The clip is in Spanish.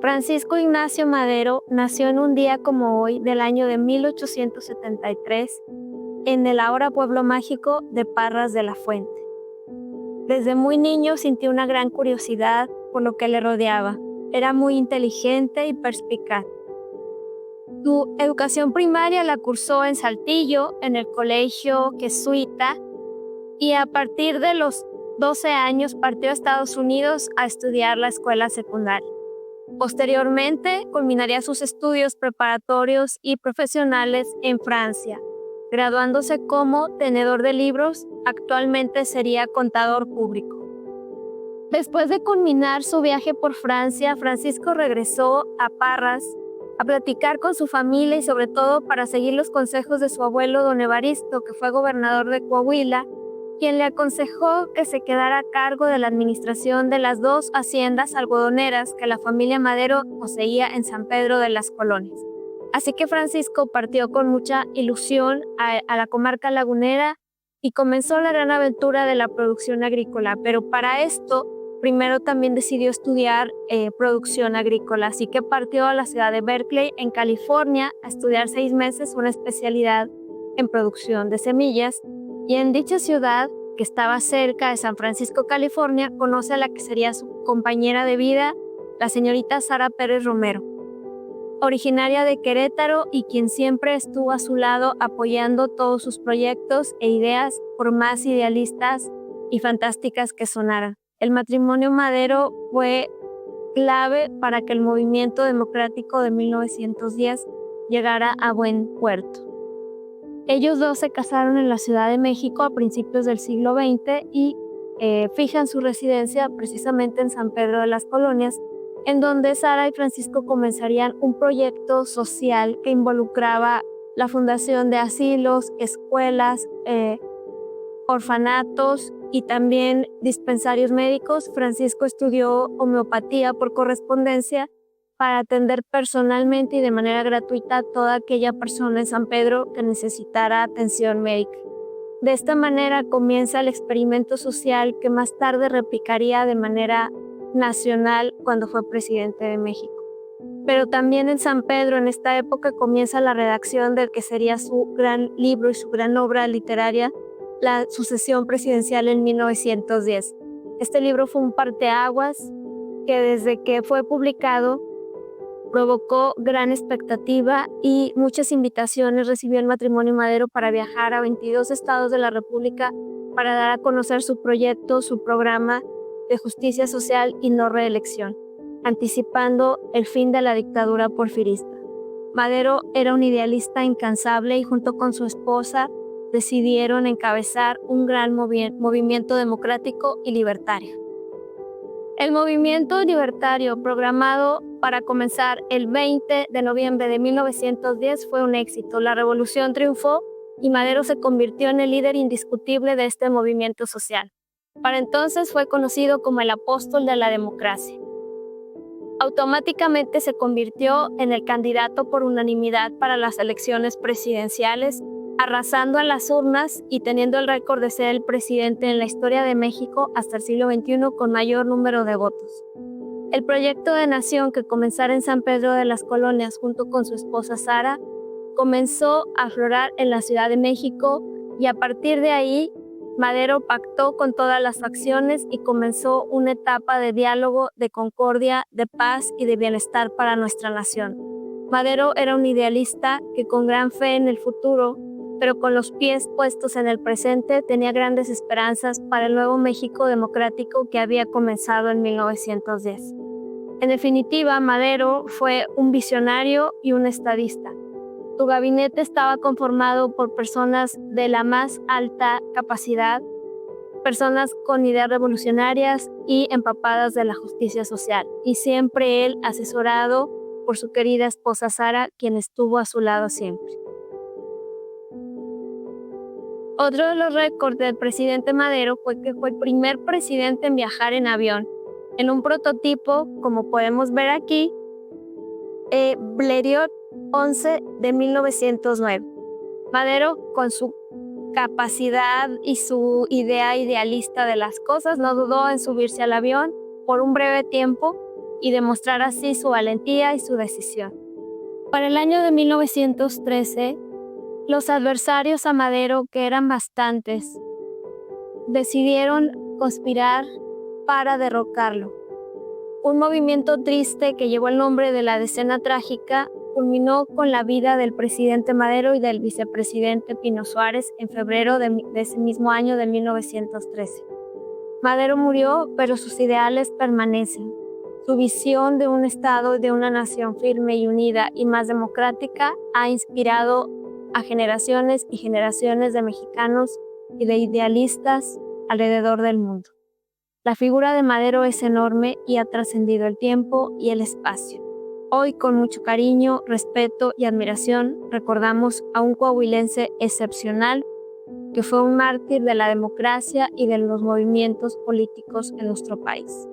Francisco Ignacio Madero nació en un día como hoy del año de 1873 en el ahora pueblo mágico de Parras de la Fuente. Desde muy niño sintió una gran curiosidad por lo que le rodeaba. Era muy inteligente y perspicaz. Su educación primaria la cursó en Saltillo, en el colegio jesuita, y a partir de los 12 años partió a Estados Unidos a estudiar la escuela secundaria. Posteriormente, culminaría sus estudios preparatorios y profesionales en Francia, graduándose como tenedor de libros. Actualmente sería contador público. Después de culminar su viaje por Francia, Francisco regresó a Parras a platicar con su familia y sobre todo para seguir los consejos de su abuelo don Evaristo, que fue gobernador de Coahuila, quien le aconsejó que se quedara a cargo de la administración de las 2 haciendas algodoneras que la familia Madero poseía en San Pedro de las Colonias. Así que Francisco partió con mucha ilusión a la comarca lagunera y comenzó la gran aventura de la producción agrícola, pero para esto primero también decidió estudiar producción agrícola, así que partió a la ciudad de Berkeley, en California, a estudiar 6 meses una especialidad en producción de semillas. Y en dicha ciudad, que estaba cerca de San Francisco, California, conoce a la que sería su compañera de vida, la señorita Sara Pérez Romero, originaria de Querétaro y quien siempre estuvo a su lado apoyando todos sus proyectos e ideas, por más idealistas y fantásticas que sonaran. El matrimonio Madero fue clave para que el movimiento democrático de 1910 llegara a buen puerto. Ellos dos se casaron en la Ciudad de México a principios del siglo XX y fijan su residencia precisamente en San Pedro de las Colonias, en donde Sara y Francisco comenzarían un proyecto social que involucraba la fundación de asilos, escuelas, orfanatos y también dispensarios médicos. Francisco estudió homeopatía por correspondencia para atender personalmente y de manera gratuita a toda aquella persona en San Pedro que necesitara atención médica. De esta manera comienza el experimento social que más tarde replicaría de manera nacional cuando fue presidente de México. Pero también en San Pedro, en esta época, comienza la redacción del que sería su gran libro y su gran obra literaria, La sucesión presidencial en 1910. Este libro fue un parteaguas que desde que fue publicado provocó gran expectativa y muchas invitaciones recibió el matrimonio Madero para viajar a 22 estados de la República para dar a conocer su proyecto, su programa de justicia social y no reelección, anticipando el fin de la dictadura porfirista. Madero era un idealista incansable y junto con su esposa decidieron encabezar un gran movimiento democrático y libertario. El movimiento libertario, programado para comenzar el 20 de noviembre de 1910, fue un éxito. La revolución triunfó y Madero se convirtió en el líder indiscutible de este movimiento social. Para entonces fue conocido como el apóstol de la democracia. Automáticamente se convirtió en el candidato por unanimidad para las elecciones presidenciales, arrasando en las urnas y teniendo el récord de ser el presidente en la historia de México hasta el siglo XXI con mayor número de votos. El proyecto de nación que comenzara en San Pedro de las Colonias junto con su esposa Sara comenzó a aflorar en la Ciudad de México y a partir de ahí Madero pactó con todas las facciones y comenzó una etapa de diálogo, de concordia, de paz y de bienestar para nuestra nación. Madero era un idealista que con gran fe en el futuro, pero con los pies puestos en el presente, tenía grandes esperanzas para el nuevo México democrático que había comenzado en 1910. En definitiva, Madero fue un visionario y un estadista. Su gabinete estaba conformado por personas de la más alta capacidad, personas con ideas revolucionarias y empapadas de la justicia social, y siempre él asesorado por su querida esposa Sara, quien estuvo a su lado siempre. Otro de los récords del presidente Madero fue que fue el primer presidente en viajar en avión, en un prototipo, como podemos ver aquí, Blériot 11 de 1909. Madero, con su capacidad y su idea idealista de las cosas, no dudó en subirse al avión por un breve tiempo y demostrar así su valentía y su decisión. Para el año de 1913, los adversarios a Madero, que eran bastantes, decidieron conspirar para derrocarlo. Un movimiento triste que llevó el nombre de la Decena Trágica culminó con la vida del presidente Madero y del vicepresidente Pino Suárez en febrero de ese mismo año de 1913. Madero murió, pero sus ideales permanecen. Su visión de un Estado y de una nación firme y unida y más democrática ha inspirado a generaciones y generaciones de mexicanos y de idealistas alrededor del mundo. La figura de Madero es enorme y ha trascendido el tiempo y el espacio. Hoy, con mucho cariño, respeto y admiración, recordamos a un coahuilense excepcional que fue un mártir de la democracia y de los movimientos políticos en nuestro país.